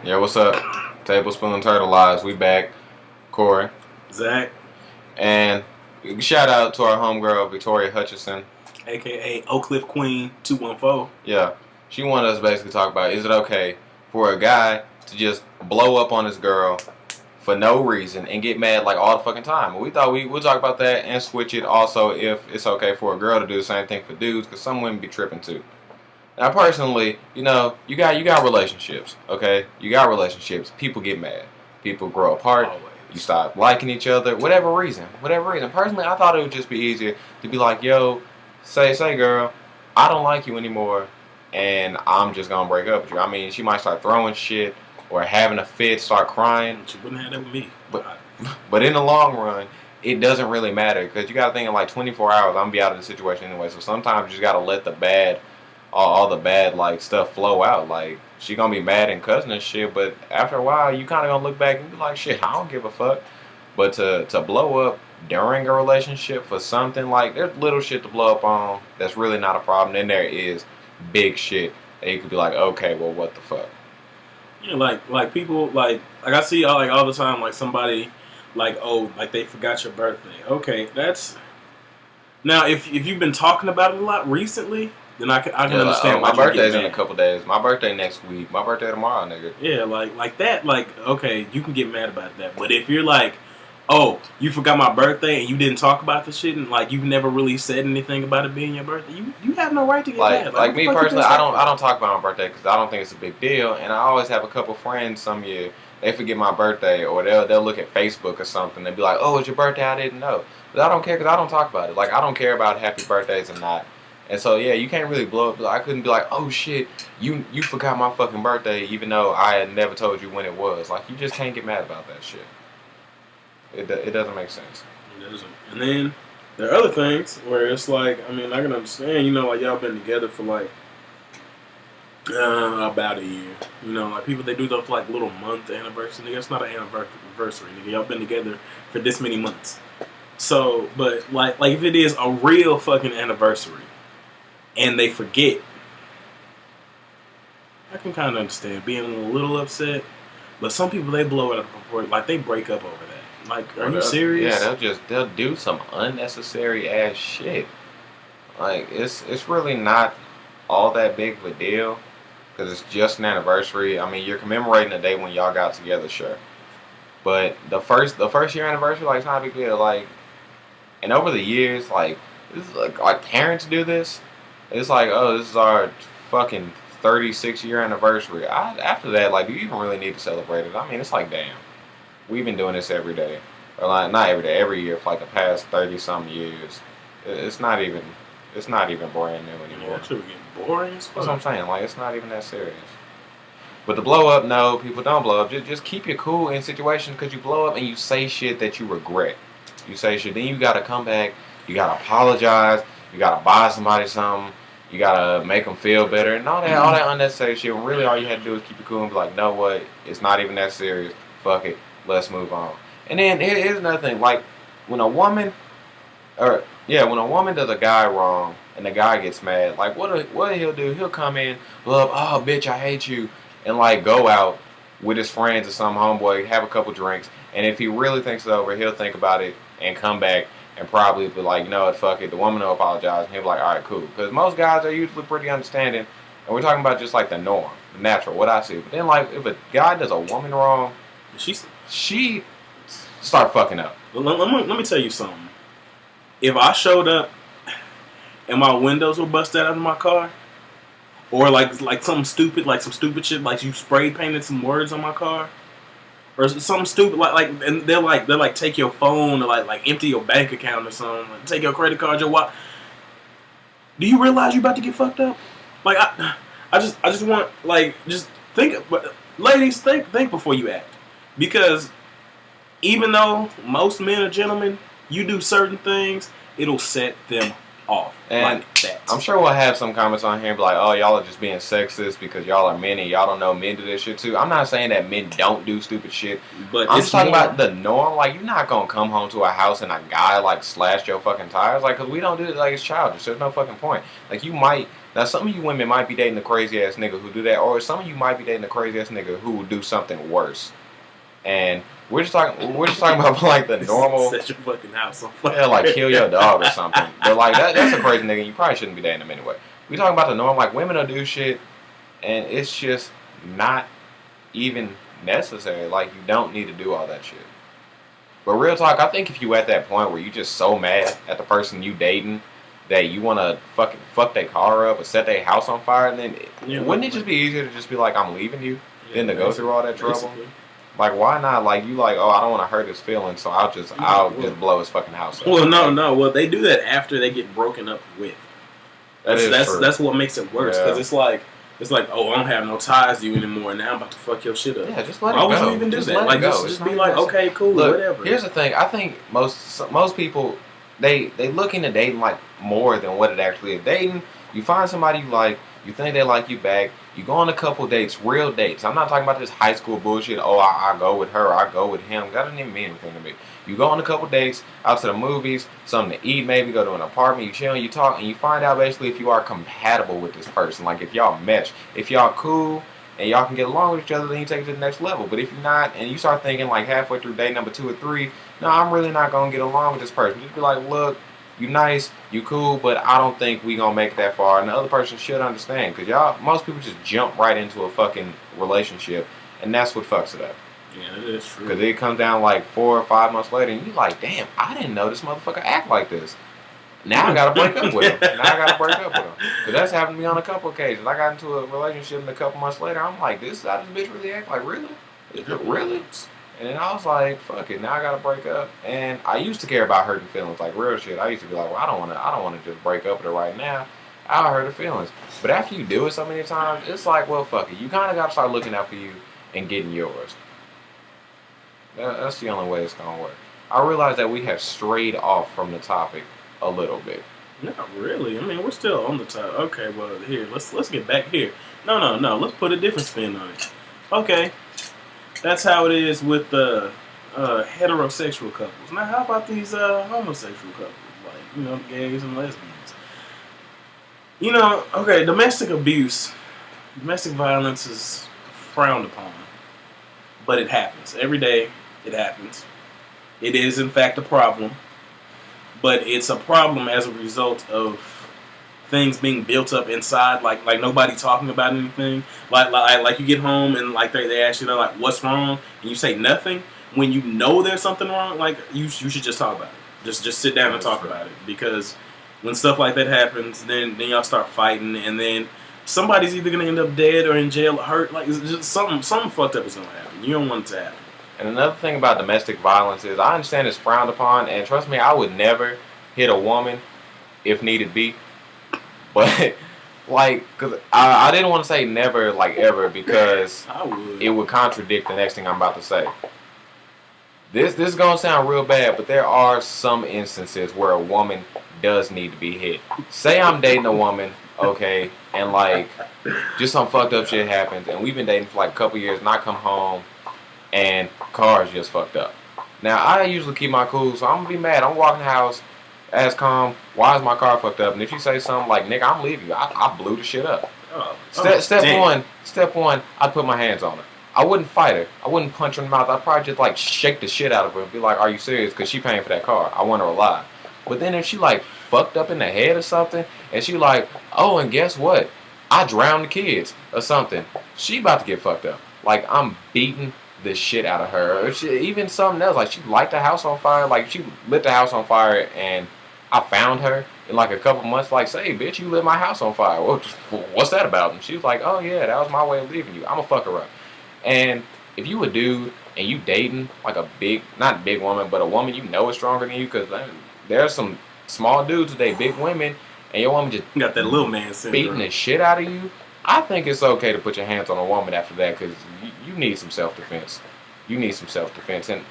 Yeah, what's up? Tablespoon Turtle Lives. We back. Corey. Zach, And shout out to our homegirl, Victoria Hutchison. aka Oak Cliff Queen 214. Yeah. She wanted us to basically talk about, is it okay for a guy to just blow up on his girl for no reason and get mad like all the fucking time? And we thought we would talk about that and switch it also if it's okay for a girl to do the same thing for dudes, because some women be tripping too. Now, personally, you got relationships, okay? You got relationships. People get mad. People grow apart. Always. You stop liking each other. Whatever reason. Personally, I thought it would just be easier to be like, yo, say, girl, I don't like you anymore, and I'm just gonna break up with you. I mean, she might start throwing shit or having a fit, start crying. She wouldn't have that with me. But in the long run, it doesn't really matter because you got to think in like 24 hours, I'm gonna be out of the situation anyway. So sometimes you just gotta let the bad all the bad like stuff flow out. Like she gonna be mad and cussing and shit, but after a while you kind of gonna look back and be like, shit, I don't give a fuck. But to blow up during a relationship for something, like there's little shit to blow up on that's really not a problem. Then there is big shit that you could be like, okay, well, what the fuck? Yeah, like people like I see all the time like somebody like they forgot your birthday. Okay, that's now if you've been talking about it a lot recently, then I can understand why my you get birthday's in a mad. couple days. My birthday next week. My birthday tomorrow, nigga. Yeah, like that. Like okay, you can get mad about that. But if you're like, oh, you forgot my birthday and you didn't talk about the shit and like you've never really said anything about it being your birthday, you have no right to get mad. Like what me the fuck you personally, pissed I off don't talk about my birthday because I don't think it's a big deal, and I always have a couple friends some year they forget my birthday or they'll look at Facebook or something and be like, oh, it's your birthday, I didn't know, but I don't care because I don't talk about it. Like I don't care about happy birthdays or not, and so yeah, you can't really blow up. I couldn't be like, oh shit, you forgot my fucking birthday even though I had never told you when it was. Like you just can't get mad about that shit. It doesn't make sense. It doesn't. And then there are other things where it's like, I mean, I can understand, like y'all been together for like about a year. Like people they do those like little month anniversary. Nigga, it's not an anniversary. Nigga, y'all been together for this many months. So, but like if it is a real fucking anniversary and they forget, I can kind of understand being a little upset. But some people they blow it out of proportion. Like they break up over that. Like, are you serious? Yeah, they'll do some unnecessary ass shit. Like it's really not all that big of a deal because it's just an anniversary. I mean, you're commemorating the day when y'all got together, sure. But the first year anniversary, like it's not a big deal. Like, and over the years, like this is like parents do this. It's like, oh, this is our fucking 36-year anniversary. After that, like, do you even really need to celebrate it? I mean, it's like, damn. We've been doing this every day, or like not every day, every year for like the past 30-some years. It's not even brand new Yeah, anymore. that shit would get boring as fuck. That's what I'm saying. Like it's not even that serious. But the blow up, no, people don't blow up. Just keep your cool in situations because you blow up and you say shit that you regret. You say shit, then you gotta come back. You gotta apologize. You gotta buy somebody something. You gotta make them feel better and all that unnecessary shit. When really all you had to do is keep it cool and be like, no, what? It's not even that serious. Fuck it. Let's move on. And then here's another thing. Like when a woman does a guy wrong and the guy gets mad, like what he'll do, he'll come in, blow up, oh bitch, I hate you, and like go out with his friends or some homeboy, have a couple drinks, and if he really thinks it over, he'll think about it and come back and probably be like, you know what, fuck it, the woman will apologize, and he'll be like, alright, cool. Because most guys are usually pretty understanding, and we're talking about just like the norm, the natural, what I see. But then like if a guy does a woman wrong, she start fucking up. Let me tell you something. If I showed up and my windows were busted out of my car, or like something stupid, like some stupid shit, like you spray painted some words on my car, or something stupid, and they're like take your phone or like empty your bank account or something, like, take your credit card, your wallet. Do you realize you about to get fucked up? Like I just want like just think, but ladies think before you act, because even though most men are gentlemen, you do certain things, it'll set them off And like that. I'm sure we'll have some comments on here and be like, oh, y'all are just being sexist because y'all are men and y'all don't know men do this shit too. I'm not saying that men don't do stupid shit. But I'm it's just talking more, about the norm. Like, you're not going to come home to a house and a guy, like, slashed your fucking tires. Like, because we don't do it. Like, it's childish. There's no fucking point. Like, you might Now, some of you women might be dating a crazy ass nigga who do that, or some of you might be dating a crazy ass nigga who will do something worse. And we're just talking about like the normal. Set your fucking house on fire. Yeah, like kill your dog or something. But like that's a crazy nigga. You probably shouldn't be dating him anyway. We talking about the norm. Like women will do shit, and it's just not even necessary. Like you don't need to do all that shit. But real talk, I think if you at that point where you just so mad at the person you dating that you want to fuck their car up or set their house on fire, then wouldn't it just be easier to just be like, I'm leaving you, than to go through all that trouble? Basically. Like, why not? Like, you like, oh, I don't want to hurt his feelings, so I'll just blow his fucking house up. Well, no. Well, they do that after they get broken up with. That's what makes it worse, because it's like, oh, I don't have no ties to you anymore, and now I'm about to fuck your shit up. Yeah, just let it go. Why would you even do that? Like, just be like, okay, cool, whatever. Here's the thing. I think most people, they look into dating like more than what it actually is. Dating, you find somebody you like, you think they like you back, you go on a couple dates, real dates. I'm not talking about this high school bullshit, oh, I go with her, I go with him. That doesn't even mean anything to me. You go on a couple dates, out to the movies, something to eat maybe, go to an apartment, you chill, you talk, and you find out basically if you are compatible with this person. Like if y'all mesh, if y'all cool, and y'all can get along with each other, then you take it to the next level. But if you're not, and you start thinking like halfway through date number 2 or 3, no, I'm really not going to get along with this person. Just be like, look, you nice, you cool, but I don't think we gonna make it that far. And the other person should understand, because most people just jump right into a fucking relationship, and that's what fucks it up. Yeah, that is true. Because it comes down like 4 or 5 months later, and you like, damn, I didn't know this motherfucker act like this. Now I gotta break up with him. Because that's happened to me on a couple occasions. I got into a relationship, and a couple months later, I'm like, this is how this bitch really act? Like, really? Really? And then I was like, fuck it, now I gotta break up. And I used to care about hurting feelings, like real shit. I used to be like, well, I don't wanna just break up with her right now. I'll hurt her feelings. But after you do it so many times, it's like, well, fuck it. You kinda gotta start looking out for you and getting yours. That's the only way it's gonna work. I realize that we have strayed off from the topic a little bit. Not really. I mean, we're still on the topic. Okay, well, here, let's get back here. No. Let's put a different spin on it. Okay. That's how it is with heterosexual couples. Now, how about these homosexual couples? Like, gays and lesbians. Okay, domestic abuse, domestic violence is frowned upon. But it happens. Every day, it happens. It is, in fact, a problem. But it's a problem as a result of things being built up inside, like nobody talking about anything. Like you get home and like they ask you, like, what's wrong? And you say nothing. When you know there's something wrong, like you should just talk about it. Just sit down and talk about it. Because when stuff like that happens, then y'all start fighting, and then somebody's either gonna end up dead or in jail or hurt. Like, it's just something fucked up is gonna happen. You don't want it to happen. And another thing about domestic violence is, I understand it's frowned upon, and trust me, I would never hit a woman if needed be. But, like, cause I didn't want to say never, like, ever, because it would contradict the next thing I'm about to say. This is going to sound real bad, but there are some instances where a woman does need to be hit. Say I'm dating a woman, okay, and, like, just some fucked up shit happens, and we've been dating for, like, a couple years, and I come home, and car's just fucked up. Now, I usually keep my cool, so I'm going to be mad. I'm walking the house, ask calm, why is my car fucked up? And if you say something like, nigga, I'm leaving you, I blew the shit up. Step one, I'd put my hands on her. I wouldn't fight her. I wouldn't punch her in the mouth. I'd probably just, like, shake the shit out of her and be like, are you serious? Because she paying for that car. I want her alive. But then if she, like, fucked up in the head or something, and she like, oh, and guess what? I drowned the kids or something. She about to get fucked up. Like, I'm beating the shit out of her. Or even something else. Like, she light the house on fire. Like, she lit the house on fire, and I found her in like a couple months, like, say, bitch, you lit my house on fire. What's that about? And she was like, oh yeah, that was my way of leaving you. I'ma fuck her up. And if you a dude and you dating like a big, not big woman, but a woman you know is stronger than you, because there are some small dudes who date big women, and your woman just got that little man syndrome, beating the shit out of you. I think it's okay to put your hands on a woman after that, because you need some self-defense. You need some self-defense. And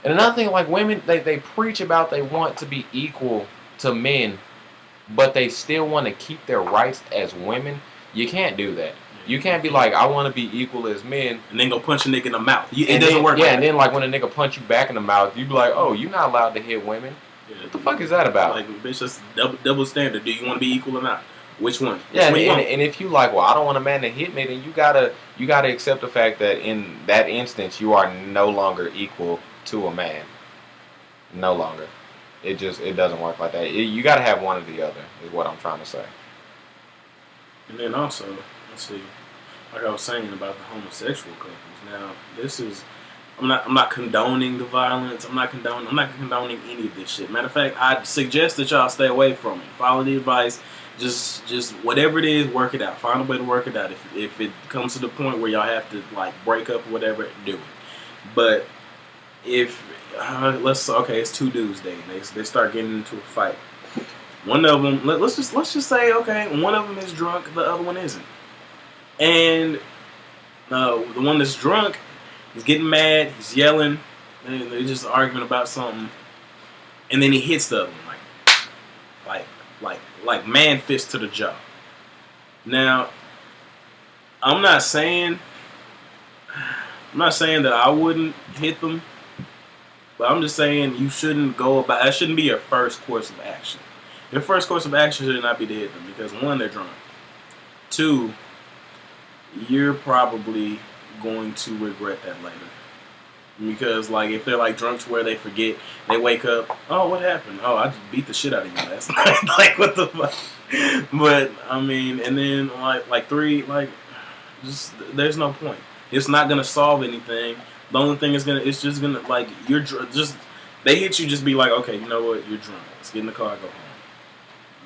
another thing, like, women, they preach about they want to be equal to men, but they still want to keep their rights as women. You can't do that. You can't be like, I want to be equal as men, and then go punch a nigga in the mouth. It doesn't work. Yeah, and then like when a nigga punch you back in the mouth, you be like, oh, you're not allowed to hit women. Yeah, what the fuck is that about? Like, bitch, that's double standard. Do you want to be equal or not? Which one? Yeah, Which one and if you like, well, I don't want a man to hit me, then you gotta accept the fact that in that instance you are no longer equal to a man. No longer. It doesn't work like that. You gotta have one or the other. Is what I'm trying to say. And then also, let's see, like I was saying about the homosexual couples. Now, this is, I'm not condoning the violence. I'm not condoning any of this shit. Matter of fact, I suggest that y'all stay away from it. Follow the advice. Just whatever it is, work it out. Find a way to work it out. If it comes to the point where y'all have to like break up or whatever, do it. But if it's two dudes dating. They start getting into a fight. One of them, let's just say, okay, one of them is drunk, the other one isn't, and the one that's drunk is getting mad, he's yelling, and they're just arguing about something, and then he hits the other one like man fist to the jaw. Now, I'm not saying that I wouldn't hit them, but I'm just saying you shouldn't go about. That shouldn't be your first course of action. Your first course of action should not be to hit them because one, they're drunk. Two, you're probably going to regret that later. Because like if they're like drunk to where they forget, they wake up, oh, what happened? Oh, I just beat the shit out of you last night. Like what the fuck? But I mean, and then like three, like just there's no point. It's not gonna solve anything. The only thing it's just gonna like just they hit you, just be like, okay, you know what? You're drunk. Let's get in the car, go home.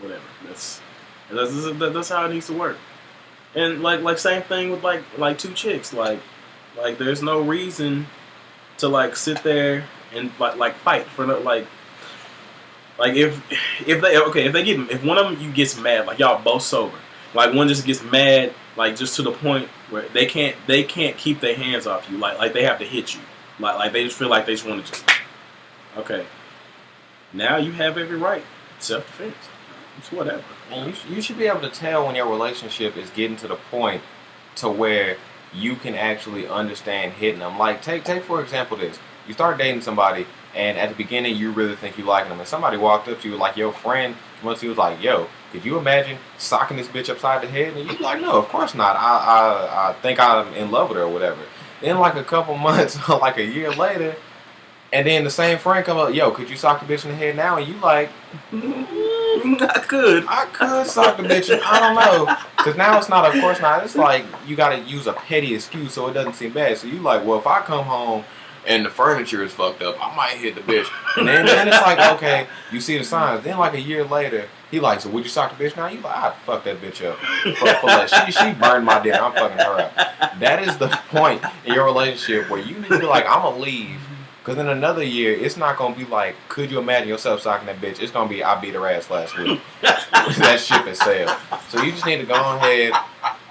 Whatever. That's how it needs to work. And like same thing with like two chicks. Like there's no reason to like sit there and like fight for no like if one of them you gets mad, like y'all both sober, like one just gets mad like just to the point where they can't keep their hands off you, like they have to hit you, like they just feel like they just want to just okay. Now you have every right, self-defense. It's whatever. And you should be able to tell when your relationship is getting to the point to where you can actually understand hitting them. Like take for example this. You start dating somebody and at the beginning you really think you like them, and somebody walked up to you, like your friend once he was like, yo, could you imagine socking this bitch upside the head? And you're like, no, of course not. I think I'm in love with her or whatever. Then like a couple months, like a year later, and then the same friend come up, yo, could you sock the bitch in the head now? And you like, I could sock the bitch. I don't know, because now it's not. Of course not. It's like you got to use a petty excuse so it doesn't seem bad. So you like, well, if I come home and the furniture is fucked up, I might hit the bitch. And then it's like, okay, you see the signs. Then like a year later, he like, so would you sock the bitch now? You like, I'd fuck that bitch up. She burned my dinner. I'm fucking her up. That is the point in your relationship where you need to be like, I'm gonna leave. Because in another year, it's not going to be like, could you imagine yourself socking that bitch? It's going to be, I beat her ass last week. That ship has sailed. So you just need to go ahead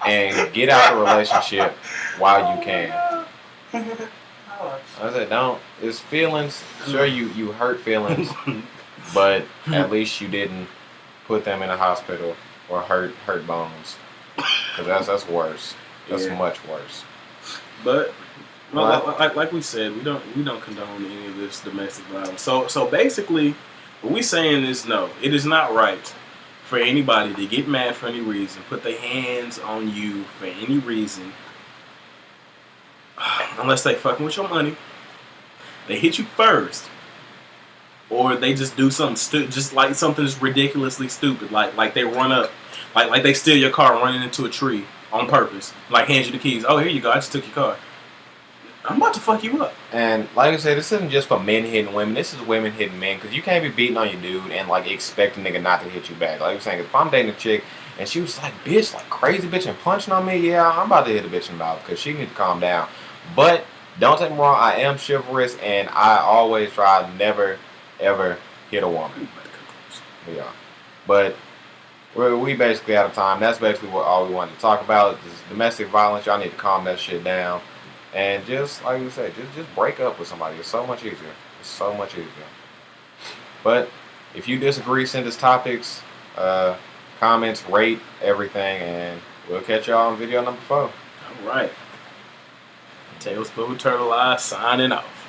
and get out the relationship while you can. I said, it's feelings. Sure, you hurt feelings, but at least you didn't put them in a hospital or hurt bones. Because that's worse. That's much worse. But... well, like we said, we don't condone any of this domestic violence. So basically, what we saying is no, it is not right for anybody to get mad for any reason, put their hands on you for any reason, unless they fucking with your money, they hit you first, or they just do something just like something that's ridiculously stupid, like they run up, like they steal your car running into a tree on purpose, like hand you the keys. Oh, here you go, I just took your car. I'm about to fuck you up. And like I said, this isn't just for men hitting women. This is women hitting men. Because you can't be beating on your dude and like expect a nigga not to hit you back. Like I'm saying, if I'm dating a chick and she was like, bitch, like crazy bitch and punching on me, yeah, I'm about to hit a bitch in the mouth because she needs to calm down. But don't take me wrong, I am chivalrous and I always try to never, ever hit a woman. We are. But we basically out of time. That's basically all we wanted to talk about. Is domestic violence. Y'all need to calm that shit down. And just like you said, just break up with somebody. It's so much easier. It's so much easier. But if you disagree, send us topics, comments, rate everything, and we'll catch y'all on video number 4. All right. Tailspin with Turtle Eye signing off.